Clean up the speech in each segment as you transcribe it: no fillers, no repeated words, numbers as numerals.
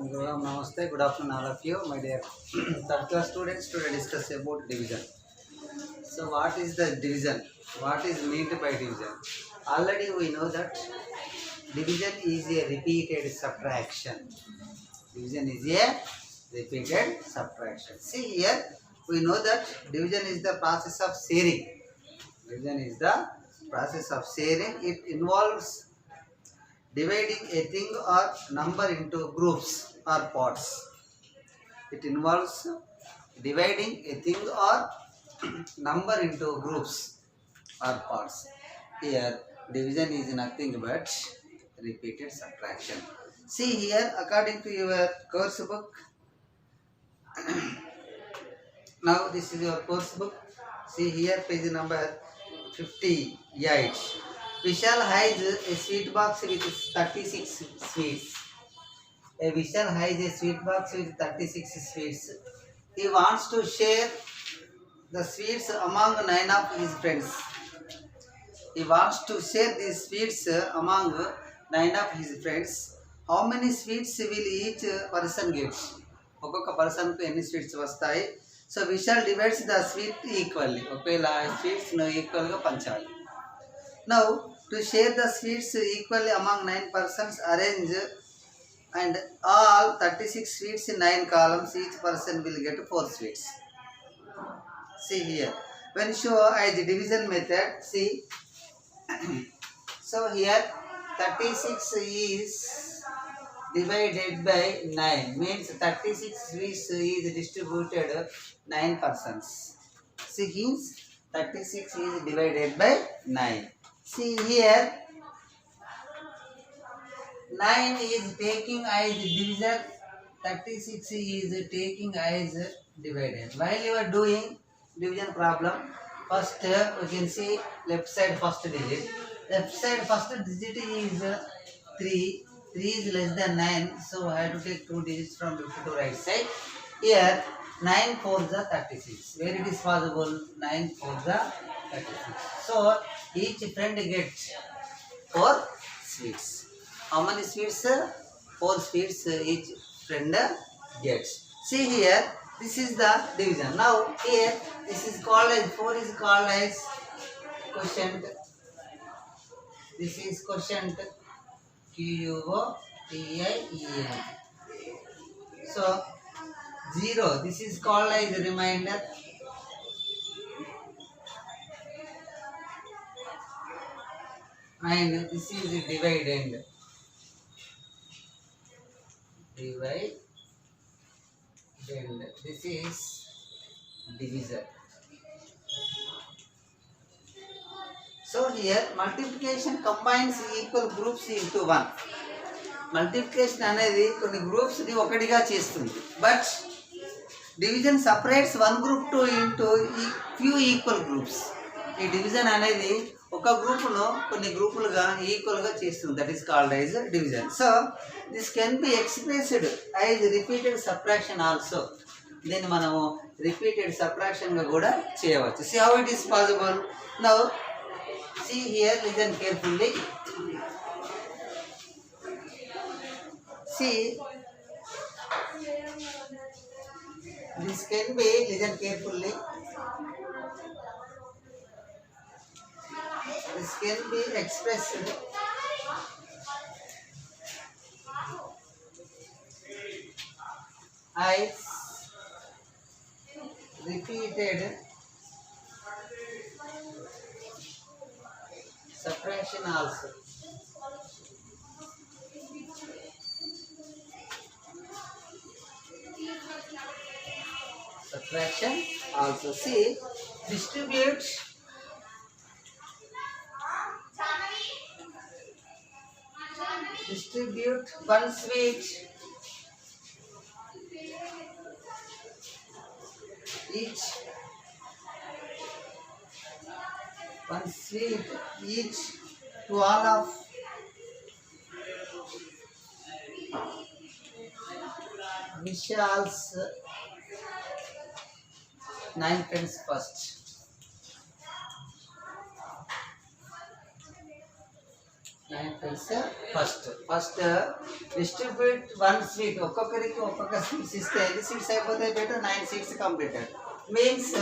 Gururam, Namaste. Good afternoon, all of you, my dear third class students. Today discuss about division. So, what is the division? What is meant by division? Already we know that division is a repeated subtraction. Division is a repeated subtraction. See here, we know that division is the process of sharing. Division is the process of sharing. It involves dividing a thing or number into groups or parts. It involves dividing a thing or number into groups or parts. Here, division is nothing but repeated subtraction. See here, according to your course book, now this is your course book. See here, page number 58. Vishal has a sweet box with 36 sweets. A Vishal has a sweet box with 36 sweets. He wants to share the sweets among 9 of his friends. He wants to share these sweets among 9 of his friends. How many sweets will each person get? ఒక్కొక్క పర్సన్కు ఎన్ని sweets వస్తాయి? So Vishal divides the sweet equally. ఒకవేళ స్వీట్స్ను ఈక్వల్గా పంచాలి. Now to share the sweets equally among 9 persons, arrange and all 36 sweets in 9 columns. Each person will get 4 sweets. See here, when show as the division method, see so here 36 is divided by 9, means 36 sweets is distributed 9 persons. See hence 36 is divided by 9. See here, 9 is taking as division, 36 is taking as dividend. While you are doing division problem, first we can see left side first digit. Left side first digit is 3. 3 is less than 9, so I have to take 2 digits from left to right side. Here 9 4s are 36. Where it is possible? 9 4s are 36. So each friend gets 4 sweets. How many sweets? 4 sweets each friend gets. See here, this is the division. Now here, this is called as 4 is called as quotient. This is quotient, QUOTIENT. So 0, this is called as remainder. And this is dividend. Divide, this is divisor. So here multiplication combines equal groups into one. Multiplication అనేది కొన్ని groups ని ఒకటిగా చేస్తుంది. But division separates one group to into few equal groups. ఈ division అనేది ఒక గ్రూపును కొన్ని గ్రూపులుగా ఈక్వల్గా చేస్తుంది. That is called as division. So this can be expressed as repeated subtraction also. దీన్ని మనము రిపీటెడ్ సబ్ట్రాక్షన్గా కూడా చేయవచ్చు. See how it is possible. Now see here, listen carefully. See this can be, listen carefully. This can be expressed as repeated subtraction also. Subtraction also. See, distribute one sweet each, one sweet each to all of Vishal's 9 friends first. 9 5 first distribute one sweet ఒక్కొక్కరికి ఒక్కొక్క sweets ఇస్తే ఎన్ని sweets అయిపోతాయి బేటా 9 sweets completed means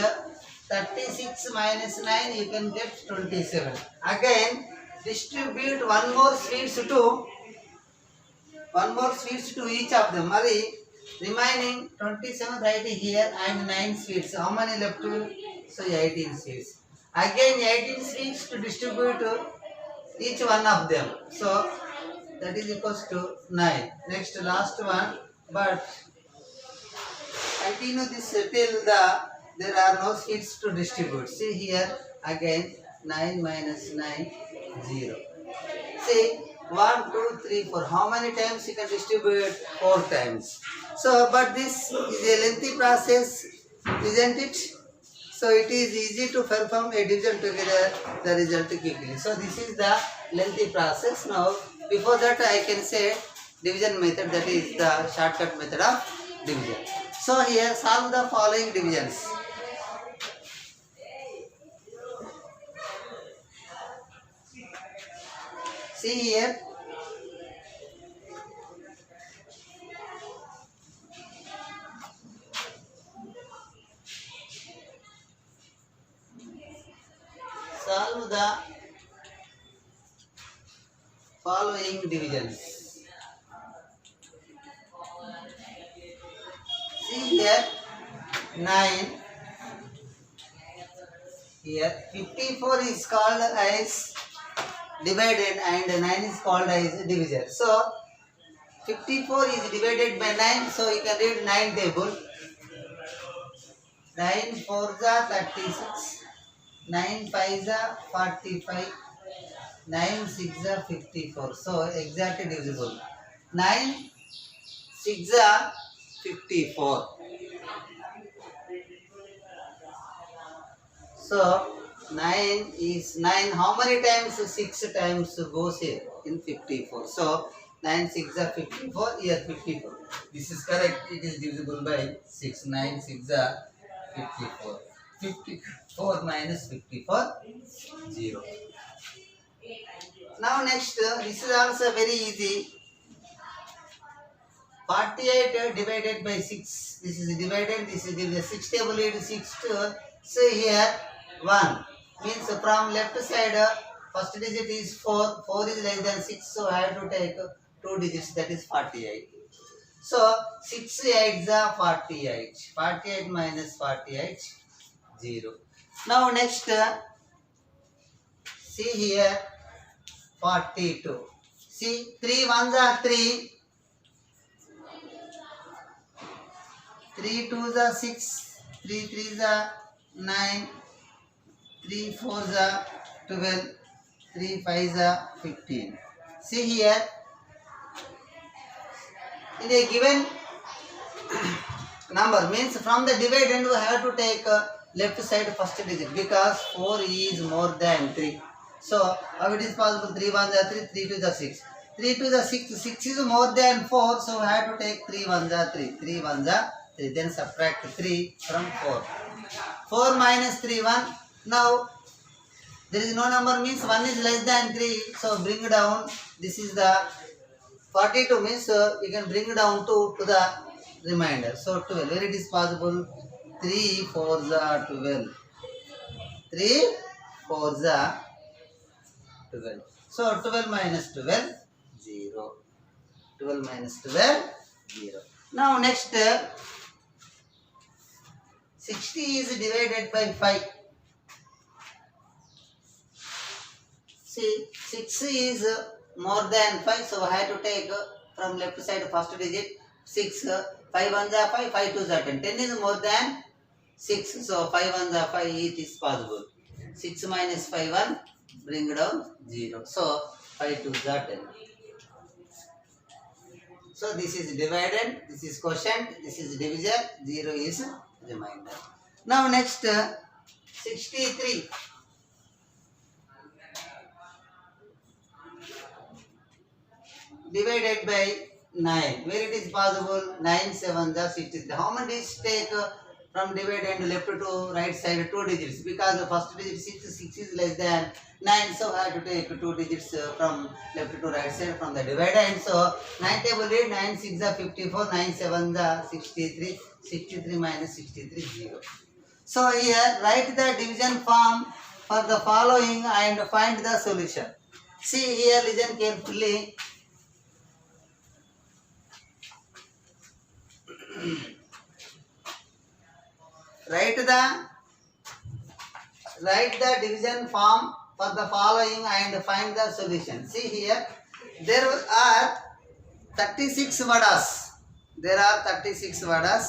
36 minus 9 you can get 27 again distribute one more sweets to each of them మరి remaining 27 right here and 9 sweets how many left so 18 sweets again 18 sweets to distribute each one of them so that is equals to 9 next last one but continue this till there are no sweets to distribute see here again 9 minus 9 0 see 1 2 3 4 how many times you can distribute 4 times so but this is a lengthy process isn't it so it is easy to perform a division to get the result quickly so this is the lengthy process now before that I can say division method that is the shortcut method of division so here solve the following divisions see here solve the following divisions see here 9 here 54 is called as divided and 9 is called as divisor so 54 is divided by 9 so you can read 9 table 9 4s are 36 9 5s are 45 9 6s are 54 so exactly divisible 9 6s are 54 so 9 is 9 how many times 6 times goes here in 54 so 9 6 are 54 here 54 this is correct it is divisible by 6 9 6 are 54 54 minus 54 0 now next this is also very easy 48 divided by 6 this is divided this is divided 6 table is 6 to so here 1 means from left side first digit is 4 4 is less than 6 so I have to take 2 digits that is 48 so 6 8s are 48 48 minus 48 0 now next see here 42 see 3 1s are 3 3 2s are 6 3 3s are 9 3 4s are 12 3 5s are 15 see here in a given number means from the dividend we have to take left side first digit because 4 is more than 3 so how it is possible 3 1s are 3 3 2s are 6 3 2s are 6 6 is more than 4 so we have to take 3 1s are 3 3 1s are 3 then subtract 3 from 4 4 minus 3 1 now there is no number means 1 is less than 3 so bring down this is the 42 means you can bring down 2 to the remainder so 12 where it is possible 3 4s are 12 3 4s are 12 so 12 minus 12 0 12 minus 12 0 now next 60 is divided by 5 see 6 is more than 5 so I have to take from left side first digit 6 5 1s are 5 5 2s are 10 10 is more than 6 so 5 1s are 5 it is possible 6 minus 5 1 bring down 0 so 5 2s are 10 so this is divided this is quotient this is divisor 0 is remainder now next 63 divided by 9 where it is possible 9 7s are 63 how many days take from divide end left to right side 2 digits, because the first digit 6 is less than 9, so I have to take 2 digits from left to right side from the divider. And so 9 table read, 9 6 are 54, 9 7 are 63, 63 minus 63 0. So here write the division form for the following and find the solution. See here, listen carefully. Write the division form for the following and find the solution. See here, there are 36 vadas. There are 36 vadas.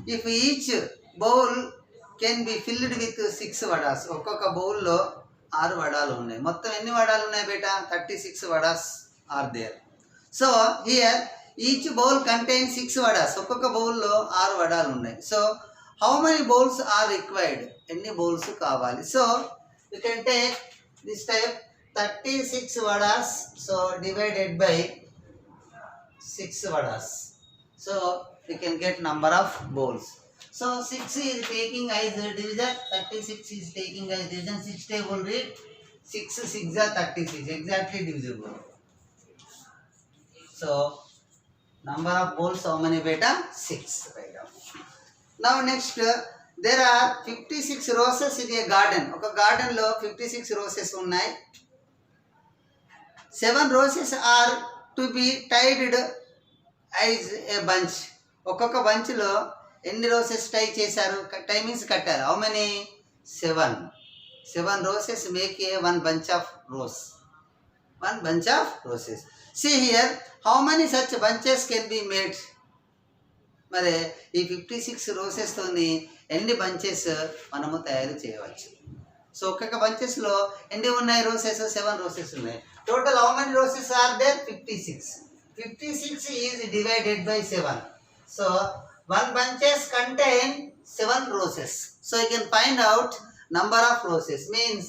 If each bowl can be filled with 6 vadas, ఒక్కొక్క bowl లో 6 వడాలు ఉన్నాయి. మొత్తం ఎన్ని వడాలు ఉన్నాయి బేటా? 36 vadas are there. So here each bowl contains 6 vadas. ఒక్కొక్క bowl లో 6 వడాలు ఉన్నాయి. So how many bowls are required? ఎన్ని bowls కావాలి? So you can take this type 36 vadas, so divided by 6 vadas. So you can get number of bowls. So 6 is taking as division, 36 is taking as division. 6 table read, 6 6 are 36, exactly divisible. So number of bowls how many beta? 6. Right now. Now next, there are 56 roses in a garden. Okay, garden lo 56 roses ఉన్నాయి. 7 roses are to be tied as a bunch. ఒక్కొక్క bunch లో ఎన్ని roses టై చేశారు? Timings కట్టారు. How many? 7. 7 roses make a one bunch of rose. One bunch of roses. See here, how many such bunches can be made? మరి ఈ 56 roses తోని ఎన్ని bunches మనము తయారు చేయవచ్చు? సో ఒక్కొక్క బంచెస్ లో ఎన్ని ఉన్నాయి రోజెస్? 7 రోజెస్ ఉన్నాయి. Total how many roses are there? 56. 56 is divided by 7. So one bunches contain 7 roses. So you can find out number of roses. Means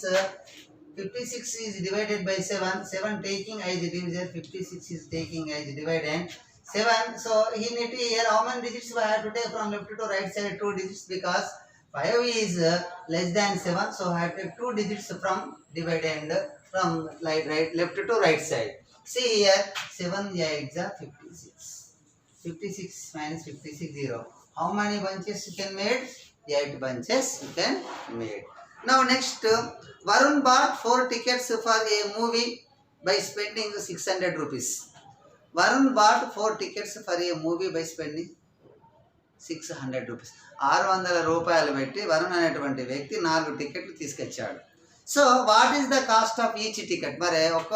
56 is divided by 7. 7 taking as the divisor, 56 is taking as the dividend. 7. So he need to here how many digits we have to take from left to right side? 2 digits, because 5 is less than 7. So I have to take 2 digits from dividend from left to right side. See here, 7 8s are 56. 56 minus 56 0. How many bunches you can made? 8 bunches you can made. Now next, Varun bought 4 tickets for a movie by spending 600 rupees. Varun bought 4 tickets for a movie by spending 600 rupees. 600 రూపాయలు పెట్టి వరుణ్ అనేటువంటి వ్యక్తి 4 టికెట్లు తీసుకొచ్చాడు. So what is the cost of each ticket? మరి ఒక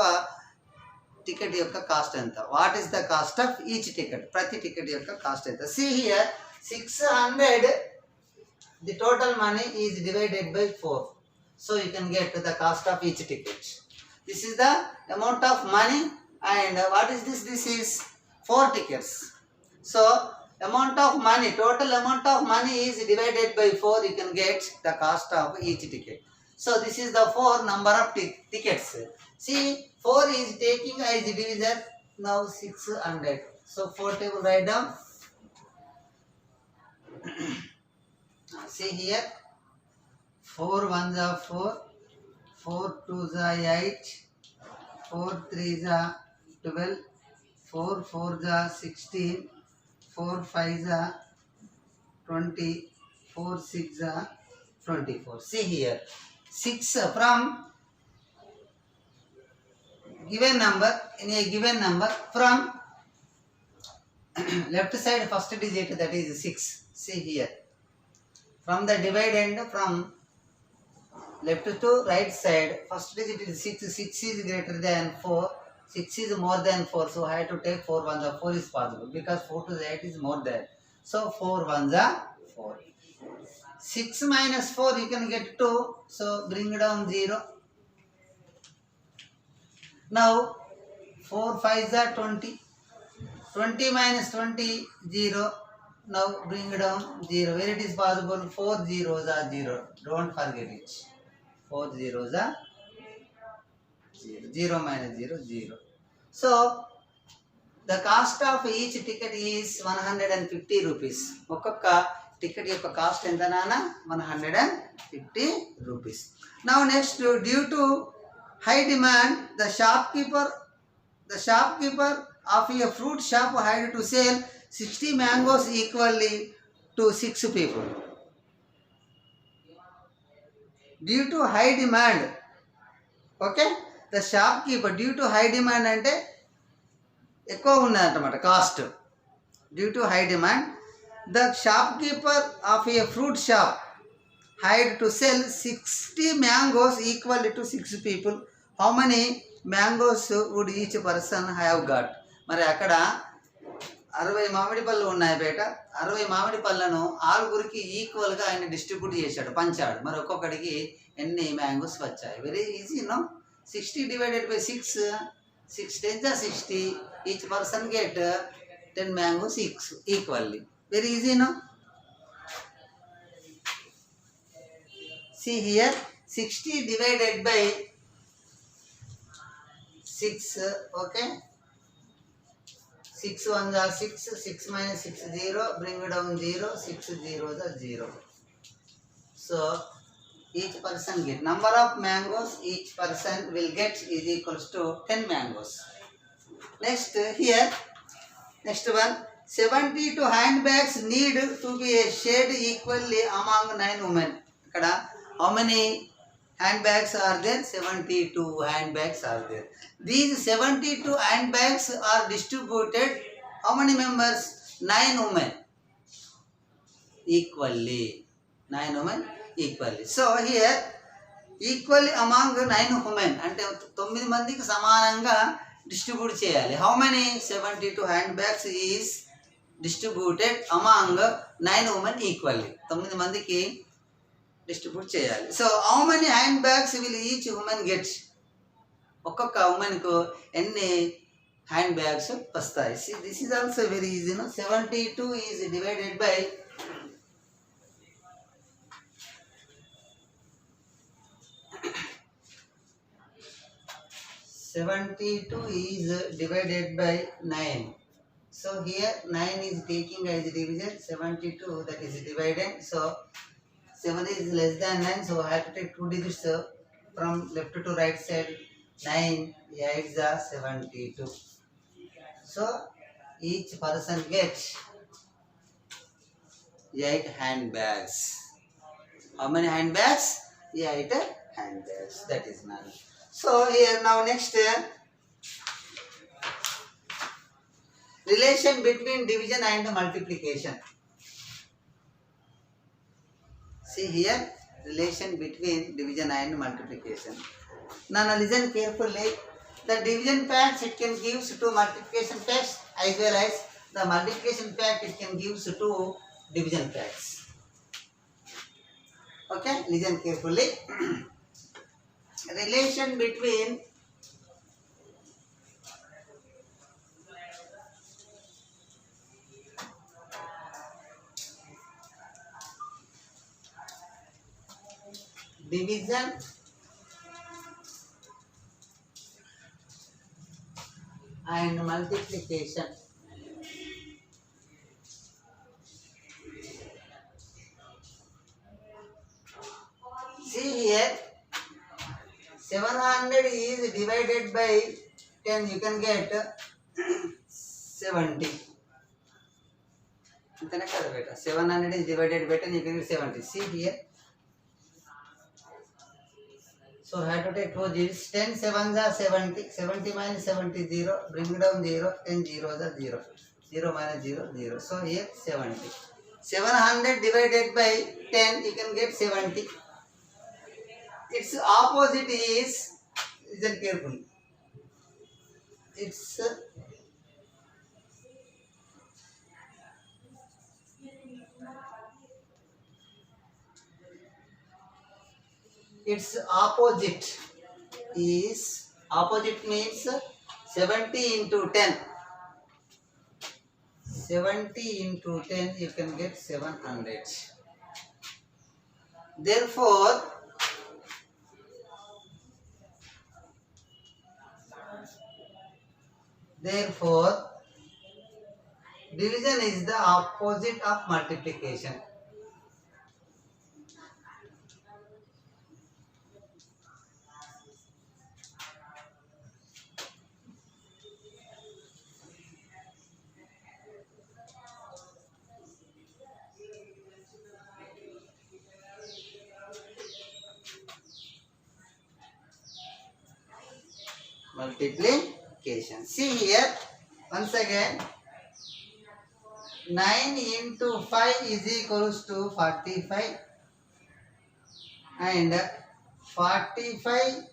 ticket యొక్క cost ఎంత? What is the cost of each ticket? ప్రతి టికెట్ యొక్క కాస్ట్ ఎంత? See here 600, the total money is divided by 4. So you can get the cost of each ticket. This is the amount of money. And what is this? This is 4 tickets. So amount of money, total amount of money is divided by 4. You can get the cost of each ticket. So this is the 4 number of tickets. See, 4 is taking as the divisor. Now 600. So 4 table write down. See here, 4 1s are 4, 4 2s are 8, 4 3s are 12, 4 4s are 16, 4 5s are 20, 4 6s are 24. See here, 6 from given number, in a given number, from left side first digit, that is 6. See here, from the divide end, from left to right side first digit is 6. 6 is greater than 4. 6 is more than 4. So I have to take 4 1s are 4 is possible, because 4 to 8 is more than. So 4 1s are 4. 6 minus 4 you can get 2. So bring down 0. Now 4 5s are 20. 20 minus 20 0. Now bring down 0. Where it is possible? 4 zeros are 0. Don't forget it. 4 zeros are 0. 0 minus 0 0. So the cost of each ticket is 150 rupees. ఒక్కొక్క ticket యొక్క cost ఎంత నాన్న 150 rupees. Now next, due to high demand the shopkeeper of a fruit shop had to sell 60 mangoes equally to 6 people. Due to high demand, okay, the shopkeeper, due to high demand అంటే ఎక్కువ ఉన్నదన్నమాట cost. Due to high demand the shopkeeper of a fruit shop had to sell 60 mangoes equal to 6 people. How many mangoes would each person have got? మరి అక్కడ 60 మామిడి పళ్ళు ఉన్నాయి బేట. 60 మామిడి పళ్ళను 6గురికి ఈక్వల్గా ఆయన డిస్ట్రిబ్యూట్ చేశాడు, పంచాడు. మరి ఒక్కొక్కడికి ఎన్ని మ్యాంగోస్ వచ్చాయి? Very easy no. 60 divided by 6, 6 10 60, each person get 10 mangoes equally. Very easy no. See here, 60 divided by 6, okay. 6 1s are 6, 6 minus 6 0, bring down 0, 6 zeros are 0. So each person get, number of mangoes each person will get is equals to 10 mangoes. Next here, next one, 72 handbags need to be shared equally among 9 women. Ikkada how many handbags are there? 72 handbags are there. These 72 handbags are distributed how many members? 9 women equally. 9 women equally. So here equally among 9 women అంటే 9 మందికి సమానంగా distribute చేయాలి. How many? 72 handbags is distributed among 9 women equally. 9 మందికి distribute చేయాలి. So how many hand bags will each women get? ఒక్కొక్క ఉమెన్కు ఎన్ని hand bags వస్తాయి? This is also very easy no. 72 is divided by 9. So here 9 is taking as division, 72 that is divided. So 7 is less than 9, so I have to take 2 digits from left to right side. 9 8s are 72. So each person gets 8 handbags. How many handbags? 8 handbags. That is none. So here now next, relation between division and multiplication. See here, relation between division and multiplication. Now listen carefully. The division facts it can give to multiplication facts, as well as the multiplication fact it can give to division facts. Okay, listen carefully. Relation between division and multiplication. See here, 700 is divided by 10, you can get 70. 700 is divided by 10, you can get 70. See here. So I have to take 2 digits. 10 7s are 70. 70 minus 70 0. Bring down 0. 10 zeros are 0. 0 minus 0 0. So here 70. 700 divided by 10, you can get 70. Its opposite is, listen carefully. Its opposite is, opposite means 70 into 10. 70 into 10, you can get 700. Therefore, division is the opposite of multiplication. multiplication. See here, once again, 9 into 5 is equals to 45, and 45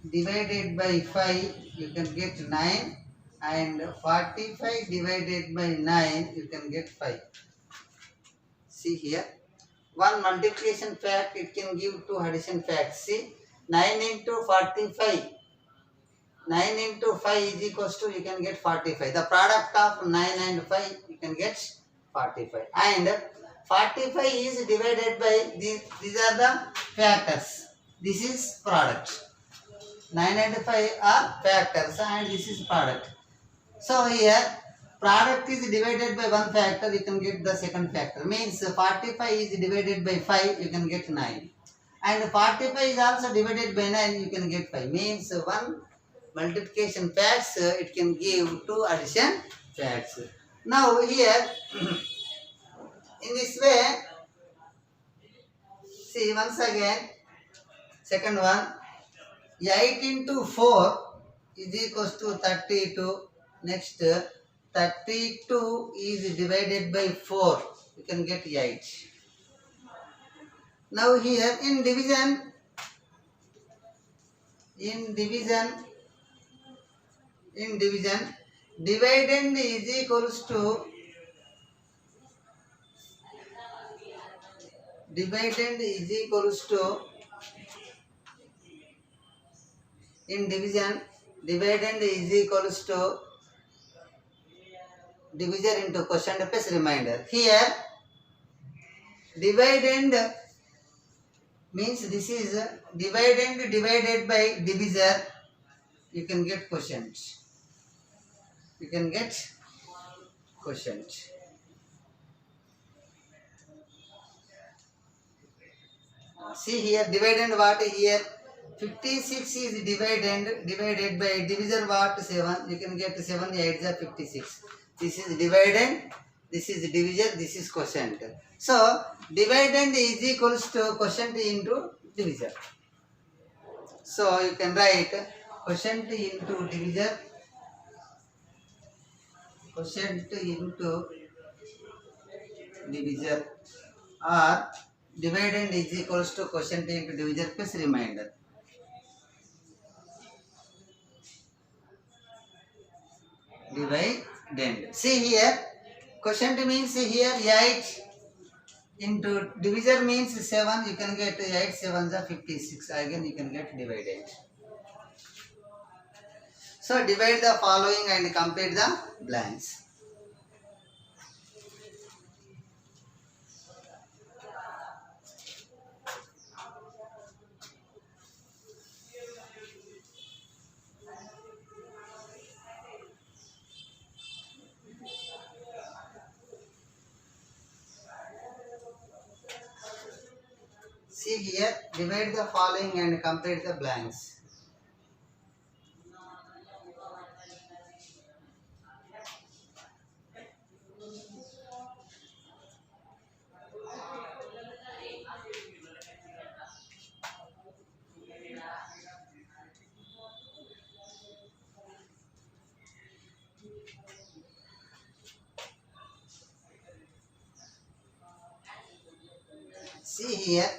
divided by 5 you can get 9, and 45 divided by 9 you can get 5. See here, one multiplication fact, it can give two addition facts. See, 9 into 45, 9 into 5 is equals to, you can get 45. The product of 9 and 5, you can get 45. And 45 is divided by, these are the factors. This is product. 9 and 5 are factors and this is product. So here, product is divided by one factor, you can get the second factor. Means 45 is divided by 5, you can get 9. And 45 is also divided by 9, you can get 5. Means one multiplication facts, it can give two addition facts. Now here, in this way, see once again, second one, 8 into 4 is equals to 32. Next, 32 is divided by 4, you can get 8. Now here in division, dividend is equals to, in division, dividend is equals to divisor into quotient plus remainder. Here, dividend means this is dividend divided by divisor, you can get quotient. See here, dividend what here, 56 is divided by divisor what, 7, you can get 7 8 is 56. This is dividend, this is divisor, this is quotient. So dividend is equals to quotient into divisor. So you can write quotient into divisor, or dividend is equals to quotient into divisor plus remainder. Dividend. See here, quotient means here 8 into divisor means 7, you can get 8 7s are 56. Again you can get dividend. So divide the following and complete the blanks. See here, divide the following and complete the blanks. See here,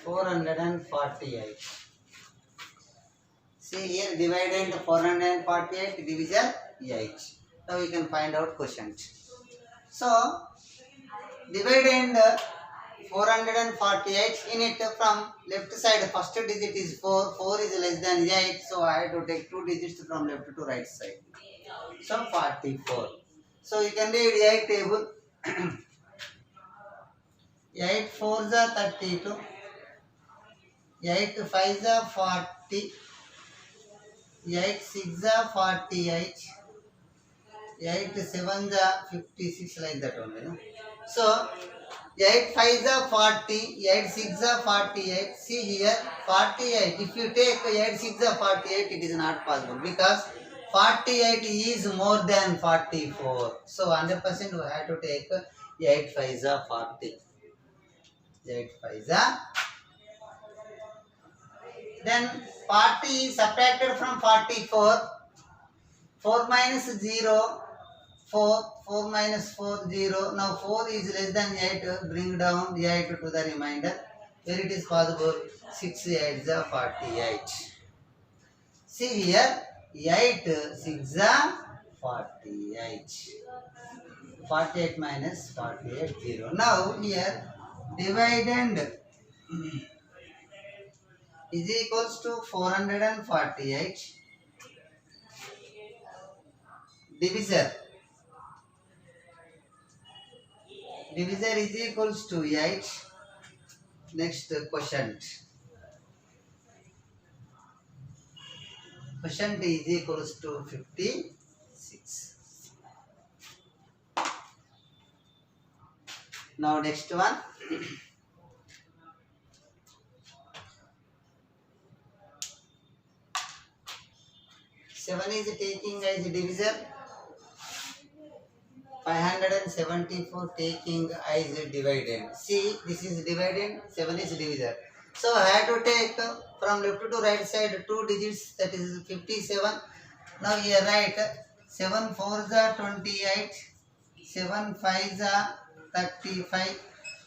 448. See here, dividend 448, divisor 8. Now we can find out quotient. So dividend 448, in it from left side first digit is 4, 4 is less than 8, so I have to take 2 digits from left to right side. So 44. So you can read 8 table. 8 4s are 32. 8 5s are 40. 8 6s are 48. 8 7s are 56, like that only. No? So 8 5s are 40. 8 6s are 48. See here, 48. If you take 8 6s are 48, it is not possible because 48 is more than 44. So 100% we have to take 8 5s are 40. 8 5s are Then 40 is subtracted from 44. 4 minus 0, 4. 4 minus 4, 0. Now 4 is less than 8. Bring down 8 to the remainder. Where it is possible? 6 8 is 48. See here, 8 6 are 48. 48 minus 48, 0. Now here, dividend is equals to 448. Divisor is equals to 8. Next quotient. Quotient is equals to 56. Now next one. 7 is taking as divisor. 574 taking as dividend. See, this is dividend, 7 is divisor. So I have to take from left to right side 2 digits, that is 57. Now here write 7 4s are 28, 7 5s are 35,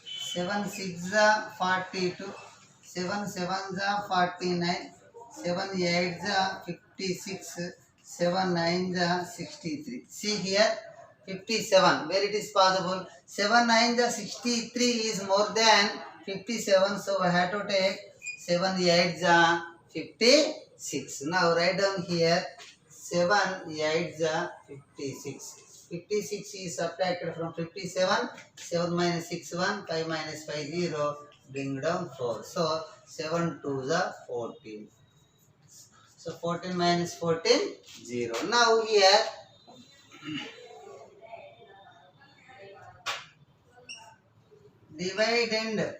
7 6s are 42, 7 7s are 49, 7 8s are 56, 7 9s are 63. See here, 57, where it is possible? 7 9s are 63 is more than 57, so I have to take 7 8s are 56. Now write down here 7 8s are 56. 56 is subtracted from 57. 7 minus 6 1, 5 minus 5 0, bring down 4. So 7 2s are 14. So 14 minus 14, 0. Now here dividend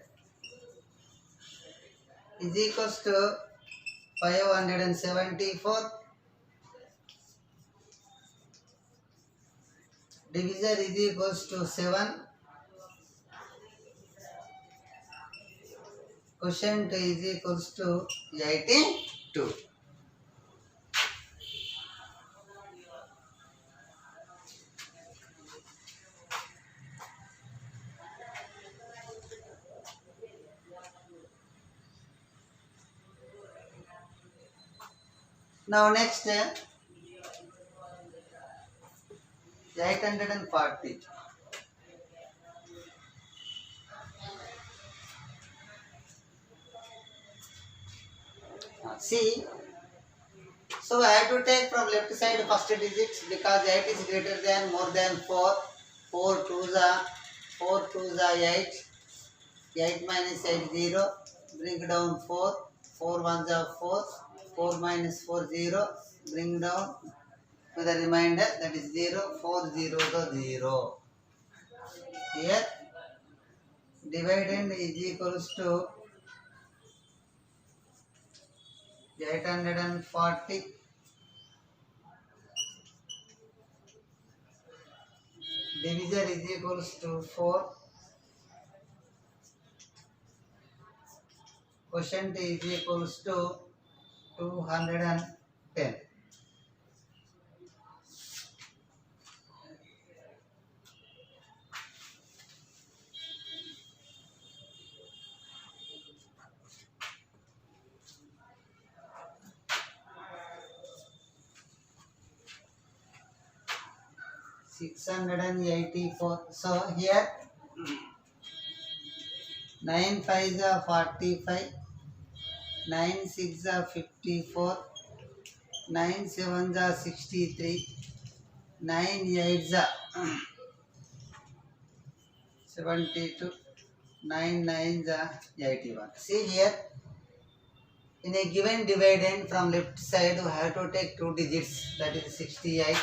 is equals to 574. Divisor is equals to 7. Quotient is equals to 82. Now next 840. See, so I have to take from left side first digits because 8 is greater than more than 4. 4 2s are 8. 8 minus 8 0. Bring down 4. 4 1s are 4. 4 minus 4 0. Bring down to the remainder, that is 0. 4 0 to 0. Here dividend is equals to 840. Divisor is equals to 4. Quotient is equals to 210. $684. So here 9 5s are 45, 9 6s are 54, 9 7s are 63, 9 8s are 72, 9 9s are 81. See here, in a given dividend from left side we have to take 2 digits, that is 68.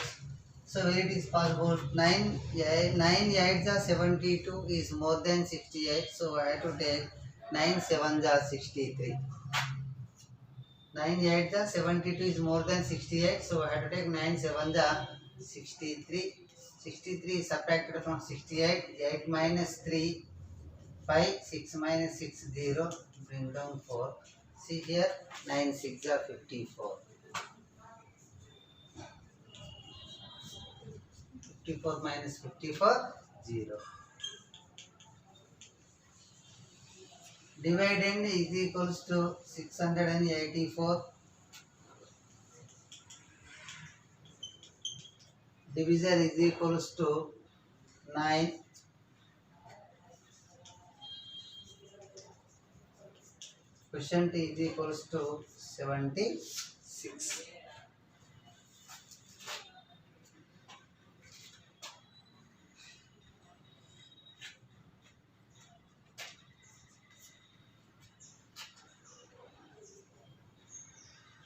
So where it is possible, 9 8s are 72 is more than 68, so I have to take 9 7s are 63. 9 8s are 72 is more than 68, so I have to take 9 7s are 63. 63 is subtracted from 68. 8 minus 3 5, 6 minus 6 0, bring down 4. See here, 9 6 are 54. 54 minus 54, 0. Dividend is equals to 684. Divisor is equals to 9. Quotient is equals to 76.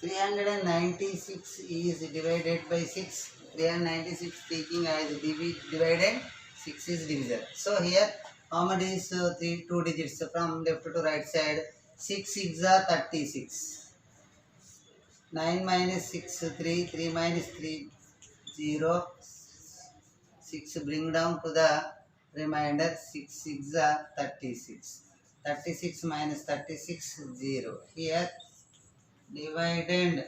Three hundred and 96 is divided by 6. 396 taking as dividend, 6 is divisor. So here how many is 2 digits from left to right side? 6 6 are 36. 9 minus 6 3, 3 minus 3 0. 6 bring down to the remainder, 6 6 are 36. 36 minus 36 0. Here dividend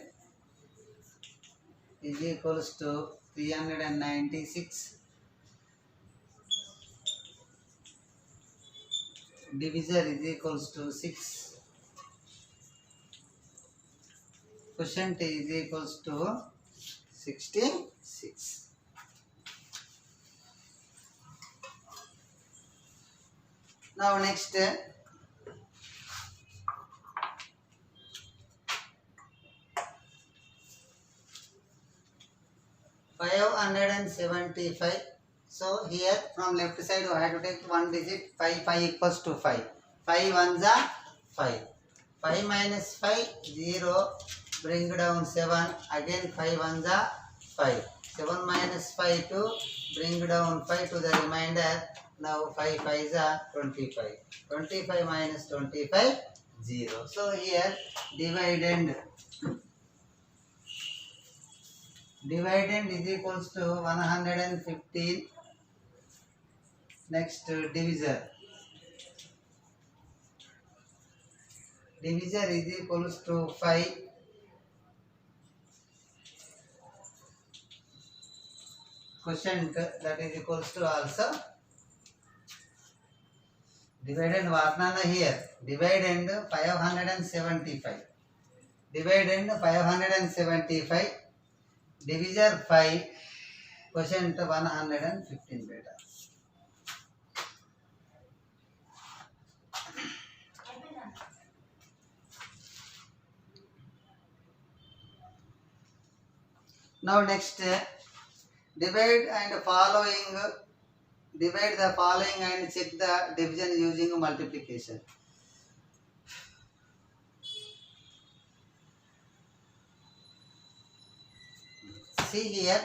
is equals to 396. Divisor is equals to 6. Quotient is equals to 66. Now next, 575. So here from left side I have to take one digit. 5 equals to 5. 5 ones are 5. 5 minus 5 0. Bring down 7. Again 5 ones are 5. 7 minus 5 2. Bring down 5 to the remainder. Now 5 5s are 25. 25 minus 25 0. So here dividend is equals to 115. Next divisor is equals to 5. Quotient that is equals to also dividend varnana here. Dividend 575. Dividend 575. Divisor 5. Quotient 115 beta. Now next, divide the following and check the division using multiplication. See here,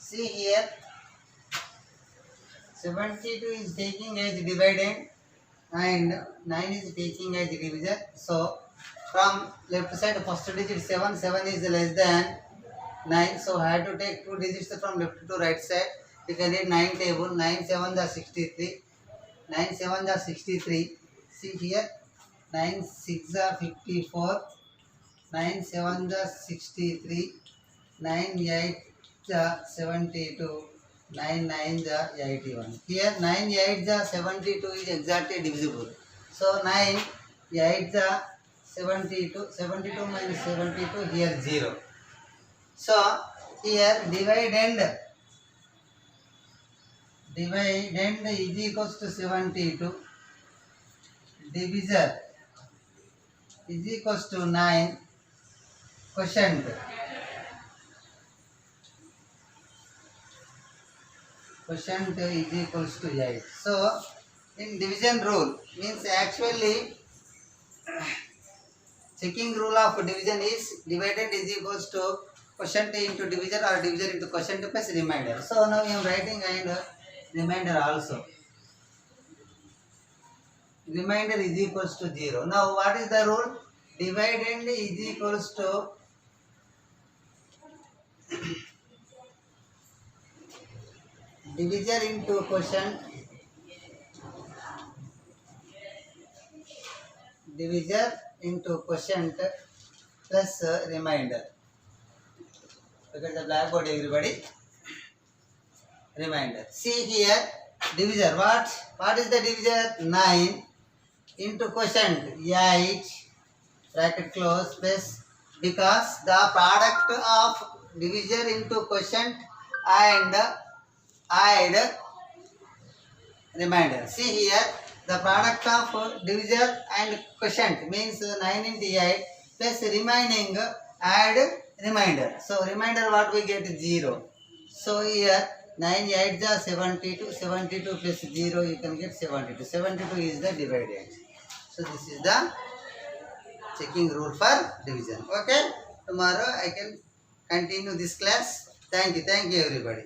see here, 72 is taking as dividend and 9 is taking as divisor. So from left side first digit 7 is less than 9. So I have to take 2 digits from left to right side. You can read 9 table. 9 7s are 63. 9 7s are 63. See here, 9 6 are 54. 9 7 63, 9 8 72, 9 9 81. Here 9 8 72 is exactly divisible. So 9 8 72, 72 minus 72, here 0. So here dividend is equals to 72, divisor is equals to 9, quotient is equals to 8. So in division rule means actually checking rule of division is dividend is equals to quotient into divisor or divisor into quotient plus remainder. So now I am writing and remainder also. Remainder is equals to 0. Now what is the rule? Dividend is equals to divisor into quotient, divisor into quotient plus remainder. Look at the blackboard everybody. Remainder. See here, divisor. What is the divisor? 9 into quotient 8, bracket close, plus, because the product of divisor into quotient and add remainder. See here, the product of divisor and quotient means 9 into 8 plus remaining add remainder. So remainder what we get? 0. So here 9 8 72, 72 plus 0 you can get 72. 72 is the dividend. So this is the checking rule for division. Okay, tomorrow I can continue this class. Thank you everybody.